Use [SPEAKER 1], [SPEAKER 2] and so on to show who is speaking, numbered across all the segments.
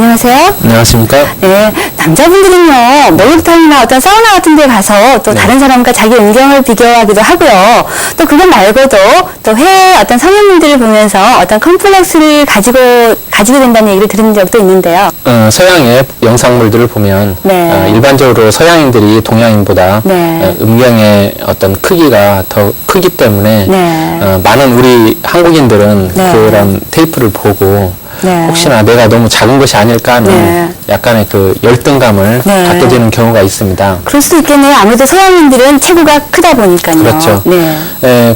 [SPEAKER 1] 안녕하세요.
[SPEAKER 2] 안녕하십니까?
[SPEAKER 1] 네, 남자분들은요, 목욕탕이나 어떤 사우나 같은 데 가서 또 다른 사람과 자기 음경을 비교하기도 하고요. 또 그것 말고도 또 해외 어떤 성인분들을 보면서 어떤 컴플렉스를 가지게 된다는 얘기를 들은 적도 있는데요.
[SPEAKER 2] 서양의 영상물들을 보면 일반적으로 서양인들이 동양인보다 음경의 어떤 크기가 더 크기 때문에 많은 우리 한국인들은 그런 테이프를 보고 혹시나 내가 너무 작은 것이 아닐까 하는 약간의 그 열등감을 갖게 되는 경우가 있습니다.
[SPEAKER 1] 그럴 수도 있겠네요. 아무래도 서양인들은 체구가 크다 보니까요.
[SPEAKER 2] 그렇죠.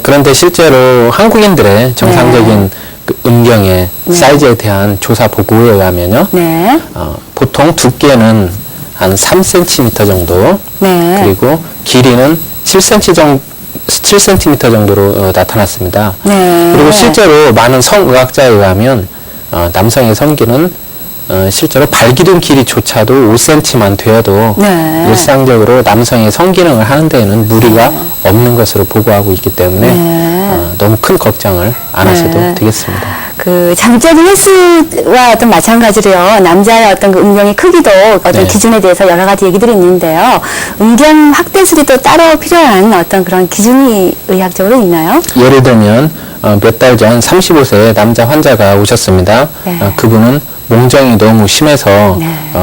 [SPEAKER 2] 그런데 실제로 한국인들의 정상적인 그 음경의 사이즈에 대한 조사 보고에 의하면요. 보통 두께는 한 3cm 정도, 그리고 길이는 7cm 정도로 나타났습니다. 그리고 실제로 많은 성의학자에 의하면 남성의 성기는 실제로 발기둥 길이조차도 5cm만 되어도 일상적으로 남성의 성기능을 하는 데에는 무리가 없는 것으로 보고하고 있기 때문에 너무 큰 걱정을 안 하셔도 되겠습니다.
[SPEAKER 1] 그 장적인 횟수와 어떤 마찬가지로요. 남자의 어떤 그 음경의 크기도 어떤 기준에 대해서 여러 가지 얘기들이 있는데요. 음경 확대술이 또 따로 필요한 어떤 그런 기준이 의학적으로 있나요?
[SPEAKER 2] 예를 들면 몇 달 전 35세 남자 환자가 오셨습니다. 그분은 몽정이 너무 심해서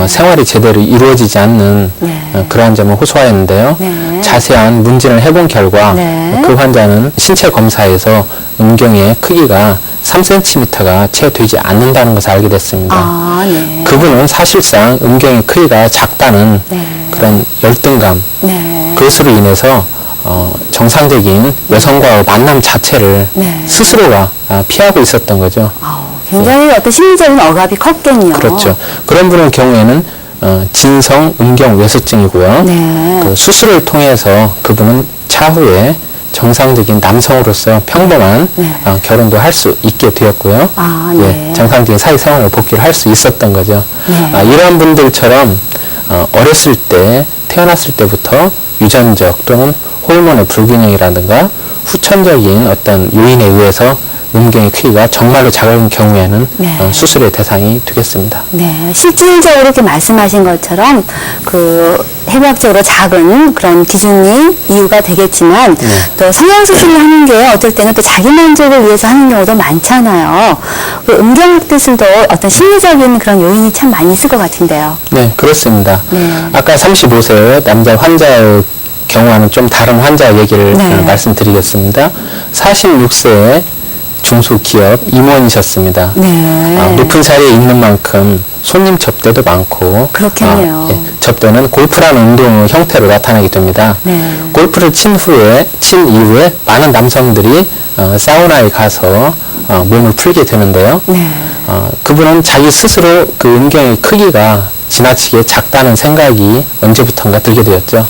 [SPEAKER 2] 생활이 제대로 이루어지지 않는 그러한 점을 호소하였는데요. 자세한 문진을 해본 결과 그 환자는 신체 검사에서 음경의 크기가 3cm가 채 되지 않는다는 것을 알게 됐습니다. 그분은 사실상 음경의 크기가 작다는 그런 열등감, 그것으로 인해서 정상적인 여성과의 만남 자체를 스스로가 피하고 있었던 거죠.
[SPEAKER 1] 굉장히 어떤 심리적인 억압이 컸겠네요.
[SPEAKER 2] 그렇죠. 그런 분의 경우에는 진성 음경 외소증이고요. 그 수술을 통해서 그분은 차후에 정상적인 남성으로서 평범한 결혼도 할 수 있게 되었고요. 정상적인 사회생활을 복귀를 할 수 있었던 거죠. 이러한 분들처럼 어렸을 때 태어났을 때부터 유전적 또는 호르몬의 불균형이라든가 후천적인 어떤 요인에 의해서 음경의 크기가 정말로 작은 경우에는 수술의 대상이 되겠습니다.
[SPEAKER 1] 실질적으로 이렇게 말씀하신 것처럼 그 해부학적으로 작은 그런 기준이 이유가 되겠지만 또 성형수술을 하는 게 어떨 때는 또 자기 만족을 위해서 하는 경우도 많잖아요. 그 음경 확대술도 어떤 심리적인 그런 요인이 참 많이 있을 것 같은데요.
[SPEAKER 2] 네, 그렇습니다. 아까 35세 남자 환자의 경우와는 좀 다른 환자 얘기를 말씀드리겠습니다. 46세의 중소기업 임원이셨습니다. 높은 자리에 있는 만큼 손님 접대도 많고
[SPEAKER 1] 그렇겠네요.
[SPEAKER 2] 접대는 골프라는 운동의 형태로 나타나게 됩니다. 골프를 친 이후에 많은 남성들이 사우나에 가서 몸을 풀게 되는데요. 그분은 자기 스스로 그 음경의 크기가 지나치게 작다는 생각이 언제부턴가 들게 되었죠.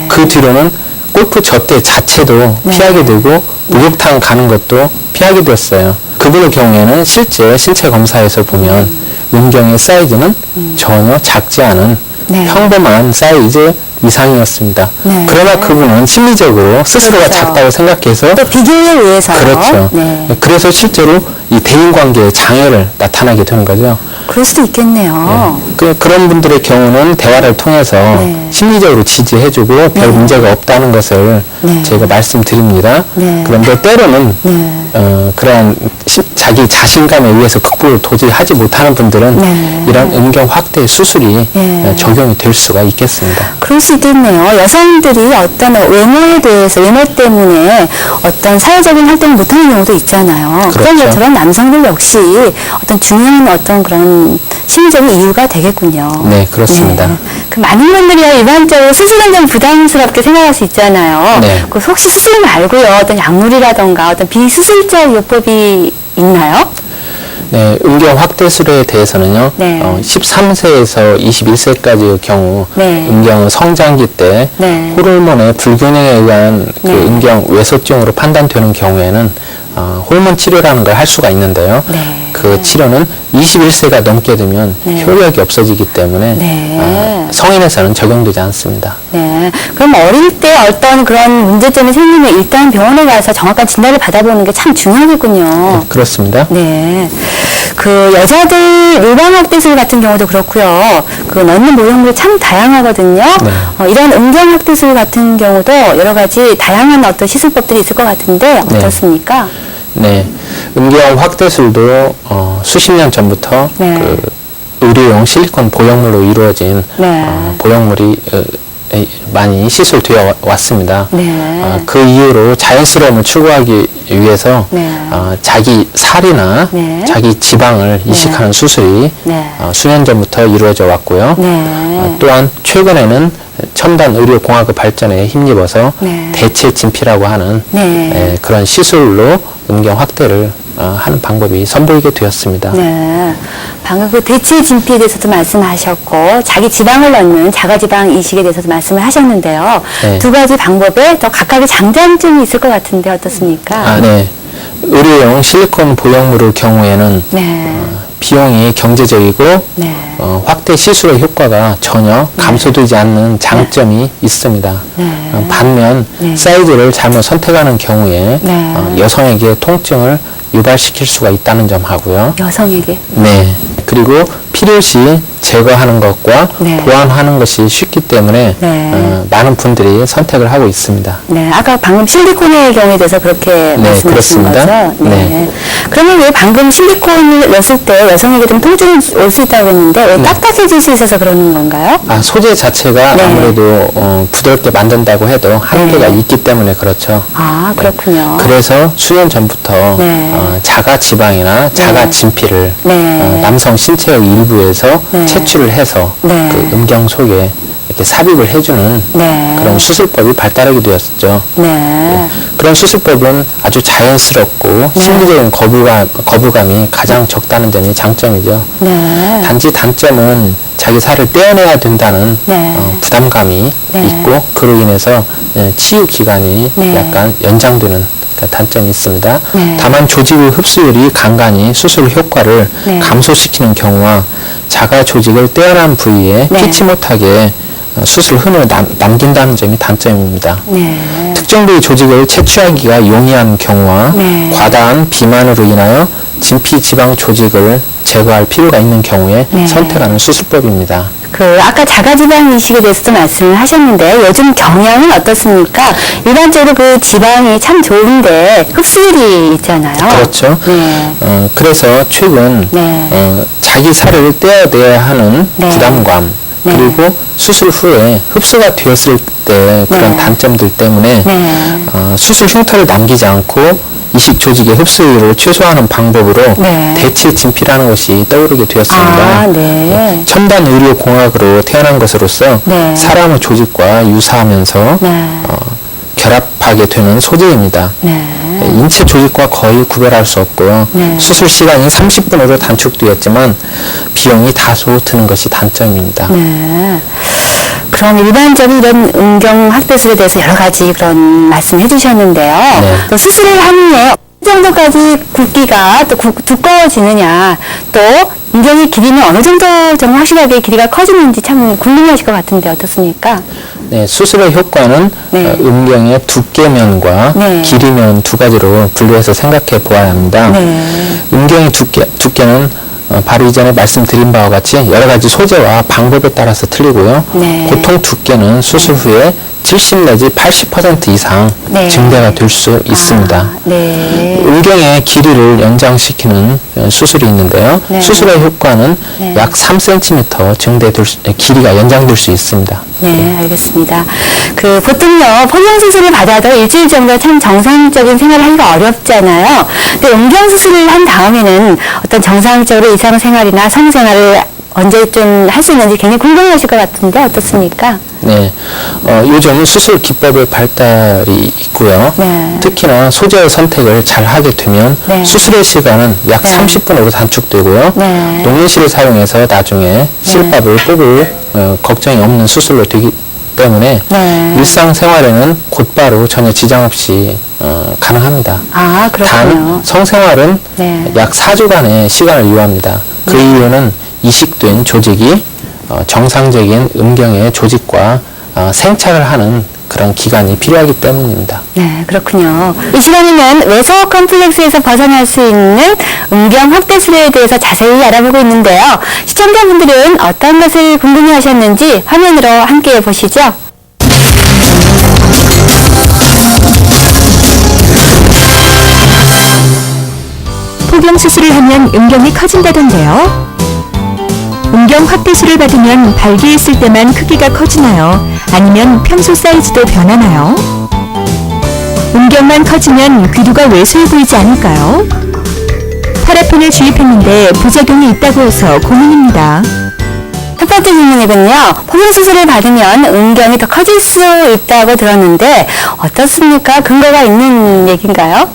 [SPEAKER 2] 그 뒤로는 골프 접대 자체도 피하게 되고 목욕탕 가는 것도 피하게 되었어요. 그분의 경우에는 실제 신체 검사에서 보면 음경의 사이즈는 전혀 작지 않은 평범한 사이즈 이상이었습니다. 그러나 그분은 심리적으로 스스로가 작다고 생각해서
[SPEAKER 1] 또 비교에 의해서
[SPEAKER 2] 그렇죠. 그래서 실제로 이 대인관계에 장애를 나타나게 되는 거죠.
[SPEAKER 1] 그럴 수도 있겠네요.
[SPEAKER 2] 그런 분들의 경우는 대화를 통해서 심리적으로 지지해주고 별 문제가 없다는 것을 저희가 말씀드립니다. 그런데 때로는 그러한 자기 자신감에 의해서 극복을 도저히 하지 못하는 분들은 이런 음경 확대 수술이 적용이 될 수가 있겠습니다.
[SPEAKER 1] 그럴 수 있겠네요. 여성들이 어떤 외모에 대해서 외모 때문에 어떤 사회적인 활동을 못하는 경우도 있잖아요. 그런 것처럼 남성들 역시 어떤 중요한 어떤 그런 심리적인 이유가 되겠군요.
[SPEAKER 2] 네, 그렇습니다.
[SPEAKER 1] 그 많은 분들이요, 일반적으로 수술은 좀 부담스럽게 생각할 수 있잖아요. 그 혹시 수술 말고요, 어떤 약물이라던가 어떤 비수술적 요법이 있나요?
[SPEAKER 2] 네, 음경 확대술에 대해서는요, 13세에서 21세까지의 경우, 음경 성장기 때 호르몬의 불균형에 의한 그 음경 외소증으로 판단되는 경우에는 호르몬 치료라는 걸 할 수가 있는데요. 그 치료는 21세가 넘게 되면 효력이 없어지기 때문에 성인에서는 적용되지 않습니다.
[SPEAKER 1] 그럼 어릴 때 어떤 그런 문제점이 생기면 일단 병원에 가서 정확한 진단을 받아보는 게 참 중요하겠군요.
[SPEAKER 2] 그렇습니다.
[SPEAKER 1] 그 여자들 유방 확대술 같은 경우도 그렇고요. 그 넣는 모형물이 참 다양하거든요.
[SPEAKER 2] 네.
[SPEAKER 1] 이런 음경 확대술 같은 경우도 여러 가지 다양한 어떤 시술법들이 있을 것 같은데 어떻습니까?
[SPEAKER 2] 네, 음경 확대술도 수십 년 전부터
[SPEAKER 1] 네.
[SPEAKER 2] 그 의료용 실리콘 보형물로 이루어진
[SPEAKER 1] 네.
[SPEAKER 2] 보형물이 많이 시술되어 왔습니다.
[SPEAKER 1] 네.
[SPEAKER 2] 그 이후로 자연스러움을 추구하기 위해서
[SPEAKER 1] 네.
[SPEAKER 2] 자기 살이나
[SPEAKER 1] 네.
[SPEAKER 2] 자기 지방을 이식하는 수술이
[SPEAKER 1] 네.
[SPEAKER 2] 수년 전부터 이루어져 왔고요.
[SPEAKER 1] 네.
[SPEAKER 2] 또한 최근에는 첨단 의료공학의 발전에 힘입어서
[SPEAKER 1] 네.
[SPEAKER 2] 대체 진피라고 하는
[SPEAKER 1] 네.
[SPEAKER 2] 그런 시술로 음경 확대를 하는 방법이 선보이게 되었습니다.
[SPEAKER 1] 네. 방금 그 대체 진피에 대해서도 말씀하셨고, 자기 지방을 넣는 자가지방 이식에 대해서도 말씀을 하셨는데요.
[SPEAKER 2] 네.
[SPEAKER 1] 두 가지 방법에 또 각각의 장단점이 있을 것 같은데 어떻습니까?
[SPEAKER 2] 네. 의료용 실리콘 보형물의 경우에는
[SPEAKER 1] 네.
[SPEAKER 2] 비용이 경제적이고
[SPEAKER 1] 네.
[SPEAKER 2] 확대 시술의 효과가 전혀 감소되지 않는 장점이 있습니다.
[SPEAKER 1] 네.
[SPEAKER 2] 반면
[SPEAKER 1] 네.
[SPEAKER 2] 사이즈를 잘못 선택하는 경우에
[SPEAKER 1] 네.
[SPEAKER 2] 여성에게 통증을 유발시킬 수가 있다는 점 하고요.
[SPEAKER 1] 여성에게.
[SPEAKER 2] 네. 그리고 필요시 제거하는 것과
[SPEAKER 1] 네.
[SPEAKER 2] 보완하는 것이 쉽기 때문에
[SPEAKER 1] 네.
[SPEAKER 2] 많은 분들이 선택을 하고 있습니다.
[SPEAKER 1] 네, 아까 방금 실리콘의 경우에 대해서 그렇게 말씀하신
[SPEAKER 2] 그렇습니다.
[SPEAKER 1] 거죠?
[SPEAKER 2] 네.
[SPEAKER 1] 그러면 왜 방금 실리콘을 넣었을 때 여성에게 좀 통증이 올 수 있다고 했는데 왜 딱딱해질 수 있어서 그러는 건가요?
[SPEAKER 2] 소재 자체가
[SPEAKER 1] 네.
[SPEAKER 2] 아무래도 부드럽게 만든다고 해도 한계가
[SPEAKER 1] 네.
[SPEAKER 2] 있기 때문에 그렇죠.
[SPEAKER 1] 아, 그렇군요.
[SPEAKER 2] 그래서 수년 전부터
[SPEAKER 1] 네.
[SPEAKER 2] 자가 지방이나 자가 진피를
[SPEAKER 1] 네.
[SPEAKER 2] 남성 신체의 일부에서
[SPEAKER 1] 네.
[SPEAKER 2] 채취를 해서
[SPEAKER 1] 네.
[SPEAKER 2] 그 음경 속에 이렇게 삽입을 해주는
[SPEAKER 1] 네.
[SPEAKER 2] 그런 수술법이 발달하게 되었죠.
[SPEAKER 1] 네.
[SPEAKER 2] 그런 수술법은 아주 자연스럽고 심리적인 거부감이 가장 적다는 점이 장점이죠.
[SPEAKER 1] 네.
[SPEAKER 2] 단지 단점은 자기 살을 떼어내야 된다는
[SPEAKER 1] 네.
[SPEAKER 2] 부담감이
[SPEAKER 1] 네.
[SPEAKER 2] 있고 그로 인해서 치유 기간이
[SPEAKER 1] 네.
[SPEAKER 2] 약간 연장되는 단점이 있습니다.
[SPEAKER 1] 네.
[SPEAKER 2] 다만 조직의 흡수율이 간간히 수술 효과를
[SPEAKER 1] 네.
[SPEAKER 2] 감소시키는 경우와 자가 조직을 떼어난 부위에
[SPEAKER 1] 네.
[SPEAKER 2] 피치 못하게 수술 흔을 남긴다는 점이 단점입니다.
[SPEAKER 1] 네.
[SPEAKER 2] 특정 부위 조직을 채취하기가 용이한 경우와
[SPEAKER 1] 네.
[SPEAKER 2] 과다한 비만으로 인하여 진피 지방 조직을 제거할 필요가 있는 경우에
[SPEAKER 1] 네.
[SPEAKER 2] 선택하는 수술법입니다.
[SPEAKER 1] 아까 자가지방 이식에 대해서도 말씀을 하셨는데 요즘 경향은 어떻습니까? 일반적으로 그 지방이 참 좋은데 흡수율이 있잖아요.
[SPEAKER 2] 그렇죠.
[SPEAKER 1] 네.
[SPEAKER 2] 그래서 최근
[SPEAKER 1] 네.
[SPEAKER 2] 자기 살을 떼어내야 하는
[SPEAKER 1] 네.
[SPEAKER 2] 부담감
[SPEAKER 1] 네.
[SPEAKER 2] 그리고 수술 후에 흡수가 되었을 때 그런
[SPEAKER 1] 네.
[SPEAKER 2] 단점들 때문에
[SPEAKER 1] 네.
[SPEAKER 2] 수술 흉터를 남기지 않고 이식 조직의 흡수율을 최소화하는 방법으로
[SPEAKER 1] 네.
[SPEAKER 2] 대체 진피라는 것이 떠오르게 되었습니다.
[SPEAKER 1] 아, 네.
[SPEAKER 2] 첨단 의료공학으로 태어난 것으로서
[SPEAKER 1] 네.
[SPEAKER 2] 사람의 조직과 유사하면서
[SPEAKER 1] 네.
[SPEAKER 2] 결합하게 되는 소재입니다.
[SPEAKER 1] 네.
[SPEAKER 2] 인체 조직과 거의 구별할 수 없고요.
[SPEAKER 1] 네.
[SPEAKER 2] 수술 시간이 30분으로 단축되었지만 비용이 다소 드는 것이 단점입니다.
[SPEAKER 1] 네. 그럼 일반적인 이런 음경 확대술에 대해서 여러 가지 그런 말씀 해주셨는데요.
[SPEAKER 2] 네.
[SPEAKER 1] 또 수술을 하는 후에 어느 정도까지 굵기가 또 두꺼워지느냐, 또 음경의 길이는 어느 정도 정말 확실하게 길이가 커지는지 참 궁금하실 것 같은데 어떻습니까?
[SPEAKER 2] 네, 수술의 효과는
[SPEAKER 1] 네.
[SPEAKER 2] 음경의 두께면과
[SPEAKER 1] 네.
[SPEAKER 2] 길이면 두 가지로 분류해서 생각해 보아야 합니다.
[SPEAKER 1] 네.
[SPEAKER 2] 음경의 두께는 바로 이전에 말씀드린 바와 같이 여러 가지 소재와 방법에 따라서 틀리고요.
[SPEAKER 1] 네.
[SPEAKER 2] 보통 두께는 수술 후에 70 내지 80% 이상
[SPEAKER 1] 네.
[SPEAKER 2] 증대가 될 수 있습니다.
[SPEAKER 1] 아, 네.
[SPEAKER 2] 음경의 길이를 연장시키는 수술이 있는데요.
[SPEAKER 1] 네.
[SPEAKER 2] 수술의 효과는
[SPEAKER 1] 네.
[SPEAKER 2] 약 3cm 길이가 연장될 수 있습니다.
[SPEAKER 1] 네, 알겠습니다. 보통요, 포경수술을 받아도 일주일 정도 참 정상적인 생활을 하기가 어렵잖아요. 근데 음경수술을 한 다음에는 어떤 정상적으로 일상생활이나 성생활을 언제쯤 할 수 있는지 굉장히 궁금하실 것 같은데 어떻습니까?
[SPEAKER 2] 네, 요즘 수술 기법의 발달이 있고요.
[SPEAKER 1] 네.
[SPEAKER 2] 특히나 소재의 선택을 잘 하게 되면
[SPEAKER 1] 네.
[SPEAKER 2] 수술의 시간은 약
[SPEAKER 1] 네.
[SPEAKER 2] 30분으로 단축되고요.
[SPEAKER 1] 네.
[SPEAKER 2] 녹는실을 사용해서 나중에 실밥을 뽑을 걱정이 없는 수술로 되기 때문에
[SPEAKER 1] 네.
[SPEAKER 2] 일상생활에는 곧바로 전혀 지장 없이 가능합니다.
[SPEAKER 1] 아, 그렇군요.
[SPEAKER 2] 단 성생활은
[SPEAKER 1] 네.
[SPEAKER 2] 약 4주간의 시간을 요합니다. 그 이유는 이식된 조직이 정상적인 음경의 조직과 생착을 하는 그런 기간이 필요하기 때문입니다.
[SPEAKER 1] 네, 그렇군요. 이 시간에는 외서 컴플렉스에서 벗어날 수 있는 음경 확대 확대술에 대해서 자세히 알아보고 있는데요. 시청자분들은 어떤 것을 궁금해하셨는지 화면으로 함께 보시죠.
[SPEAKER 3] 폭경 수술을 하면 음경이 커진다던데요. 음경 확대술을 받으면 발기했을 때만 크기가 커지나요? 아니면 평소 사이즈도 변하나요? 음경만 커지면 귀두가 왜소해 보이지 않을까요? 파라핀을 주입했는데 부작용이 있다고 해서 고민입니다.
[SPEAKER 1] 첫 번째 질문이군요. 폭경 수술을 받으면 음경이 더 커질 수 있다고 들었는데 어떻습니까? 근거가 있는 얘기인가요?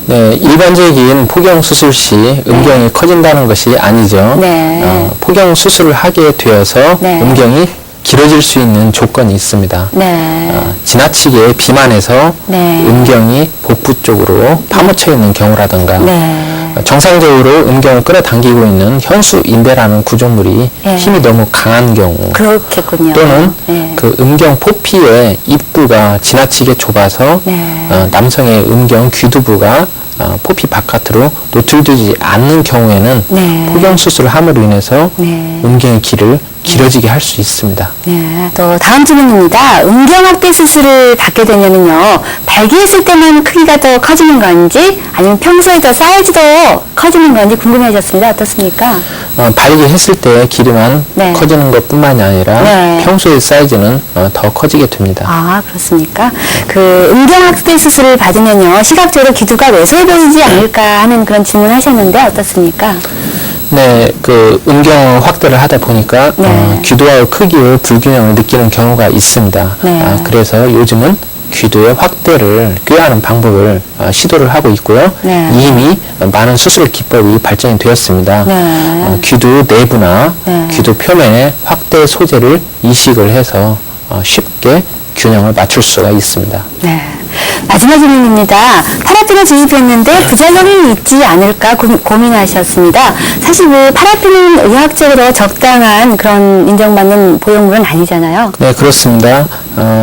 [SPEAKER 2] 네, 일반적인 폭경 수술 시 음경이 커진다는 것이 아니죠.
[SPEAKER 1] 네.
[SPEAKER 2] 폭경 수술을 하게 되어서
[SPEAKER 1] 네.
[SPEAKER 2] 음경이 길어질 수 있는 조건이 있습니다.
[SPEAKER 1] 네.
[SPEAKER 2] 지나치게 비만해서
[SPEAKER 1] 네.
[SPEAKER 2] 음경이 복부 쪽으로 파묻혀 있는 경우라든가
[SPEAKER 1] 네.
[SPEAKER 2] 정상적으로 음경을 끌어당기고 있는 현수인대라는 구조물이
[SPEAKER 1] 네.
[SPEAKER 2] 힘이 너무 강한 경우
[SPEAKER 1] 그렇겠군요.
[SPEAKER 2] 또는
[SPEAKER 1] 네.
[SPEAKER 2] 그 음경 포피의 입구가 지나치게 좁아서
[SPEAKER 1] 네.
[SPEAKER 2] 남성의 음경 귀두부가 포피 바깥으로 노출되지 않는 경우에는
[SPEAKER 1] 네.
[SPEAKER 2] 폭경 수술을 함으로 인해서
[SPEAKER 1] 네.
[SPEAKER 2] 음경의 길을 길어지게 할 수 있습니다.
[SPEAKER 1] 네. 또 다음 질문입니다. 음경 확대 수술을 받게 되면은요, 발기했을 때만 크기가 더 커지는 건지, 아니면 평소에 더 사이즈도 커지는 건지 궁금해졌습니다. 어떻습니까?
[SPEAKER 2] 발기했을 때 길이만
[SPEAKER 1] 네.
[SPEAKER 2] 커지는 것뿐만이 아니라
[SPEAKER 1] 네.
[SPEAKER 2] 평소의 사이즈는 더 커지게 됩니다.
[SPEAKER 1] 아, 그렇습니까? 그 음경 확대 수술을 받으면요, 시각적으로 기두가 왜소해 보이지 않을까 하는 그런 질문을 하셨는데 어떻습니까?
[SPEAKER 2] 네, 그 음경 확대를 하다 보니까
[SPEAKER 1] 네.
[SPEAKER 2] 귀두와의 크기의 불균형을 느끼는 경우가 있습니다.
[SPEAKER 1] 네.
[SPEAKER 2] 그래서 요즘은 귀두의 확대를 꾀하는 방법을 시도를 하고 있고요.
[SPEAKER 1] 네.
[SPEAKER 2] 이미 많은 수술 기법이 발전이 되었습니다.
[SPEAKER 1] 네.
[SPEAKER 2] 귀두 내부나
[SPEAKER 1] 네.
[SPEAKER 2] 귀두 표면에 확대 소재를 이식을 해서 쉽게 균형을 맞출 수가 있습니다.
[SPEAKER 1] 네. 마지막 질문입니다. 파라핀을 주입했는데 부작용이 있지 않을까 고민하셨습니다. 사실 그 파라핀은 의학적으로 적당한 그런 인정받는 보형물은 아니잖아요.
[SPEAKER 2] 네, 그렇습니다.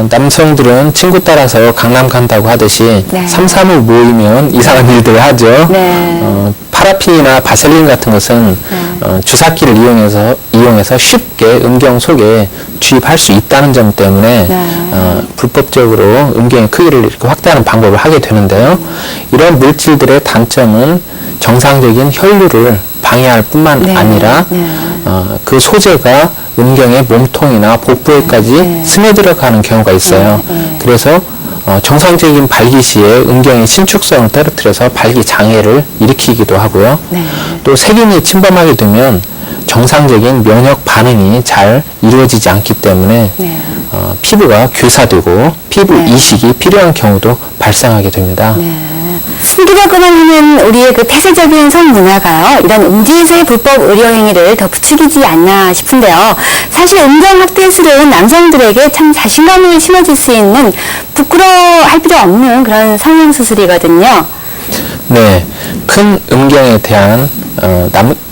[SPEAKER 2] 남성들은 친구 따라서 강남 간다고 하듯이
[SPEAKER 1] 네.
[SPEAKER 2] 3, 3을 모이면 이상한 일들을 하죠.
[SPEAKER 1] 네.
[SPEAKER 2] 파라핀이나 바셀린 같은 것은 주사기를 이용해서 쉽게 음경 속에 주입할 수 있다는 점 때문에
[SPEAKER 1] 네.
[SPEAKER 2] 불법적으로 음경의 크기를 이렇게 확대하는 방법을 하게 되는데요. 이런 물질들의 단점은 정상적인 혈류를 방해할 뿐만
[SPEAKER 1] 네.
[SPEAKER 2] 아니라
[SPEAKER 1] 네.
[SPEAKER 2] 그 소재가 음경의 몸통이나 복부에까지
[SPEAKER 1] 네.
[SPEAKER 2] 스며들어가는 경우가 있어요.
[SPEAKER 1] 네. 네.
[SPEAKER 2] 그래서 정상적인 발기 시에 음경의 신축성을 떨어뜨려서 발기 장애를 일으키기도 하고요.
[SPEAKER 1] 네.
[SPEAKER 2] 또 세균이 침범하게 되면 정상적인 면역 반응이 잘 이루어지지 않기 때문에
[SPEAKER 1] 네.
[SPEAKER 2] 피부가 괴사되고 피부
[SPEAKER 1] 네.
[SPEAKER 2] 이식이 필요한 경우도 발생하게 됩니다.
[SPEAKER 1] 네. 신기적으로만 하는 우리의 그 폐쇄적인 성문화가요, 이런 음지에서의 불법 의료 행위를 더 부추기지 않나 싶은데요. 사실 음경 확대술은 남성들에게 참 자신감을 심어줄 수 있는 부끄러워할 필요 없는 그런 성형 수술이거든요.
[SPEAKER 2] 네, 큰 음경에 대한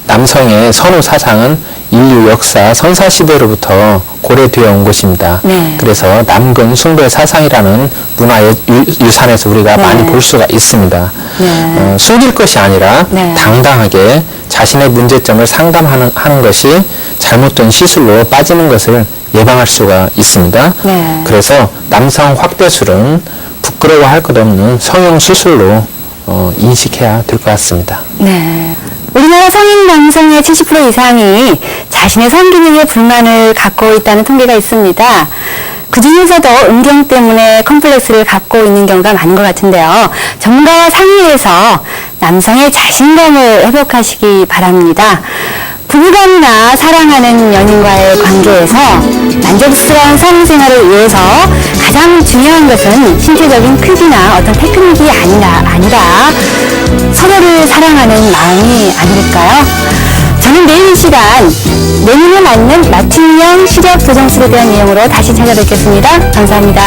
[SPEAKER 2] 남성의 선호 사상은 인류 역사 선사 시대로부터 고려되어 온 것입니다.
[SPEAKER 1] 네.
[SPEAKER 2] 그래서 남근 숭배 사상이라는 문화의 유산에서 우리가
[SPEAKER 1] 네.
[SPEAKER 2] 많이 볼 수가 있습니다.
[SPEAKER 1] 네.
[SPEAKER 2] 숨길 것이 아니라
[SPEAKER 1] 네.
[SPEAKER 2] 당당하게 자신의 문제점을 상담하는 것이 잘못된 시술로 빠지는 것을 예방할 수가 있습니다.
[SPEAKER 1] 네.
[SPEAKER 2] 그래서 남성 확대술은 부끄러워할 것 없는 성형 수술로 인식해야 될 것 같습니다.
[SPEAKER 1] 네. 우리나라 성인 남성의 70% 이상이 자신의 성기능에 불만을 갖고 있다는 통계가 있습니다. 그 중에서도 음경 때문에 컴플렉스를 갖고 있는 경우가 많은 것 같은데요. 전문가와 상의해서 남성의 자신감을 회복하시기 바랍니다. 부부간이나 사랑하는 연인과의 관계에서 만족스러운 성생활을 위해서 가장 중요한 것은 신체적인 크기나 어떤 테크닉이 아니라 서로를 사랑하는 마음이 아닐까요? 저는 내일 이 시간 내년에 맞는 맞춤형 시력 교정술에 대한 내용으로 다시 찾아뵙겠습니다. 감사합니다.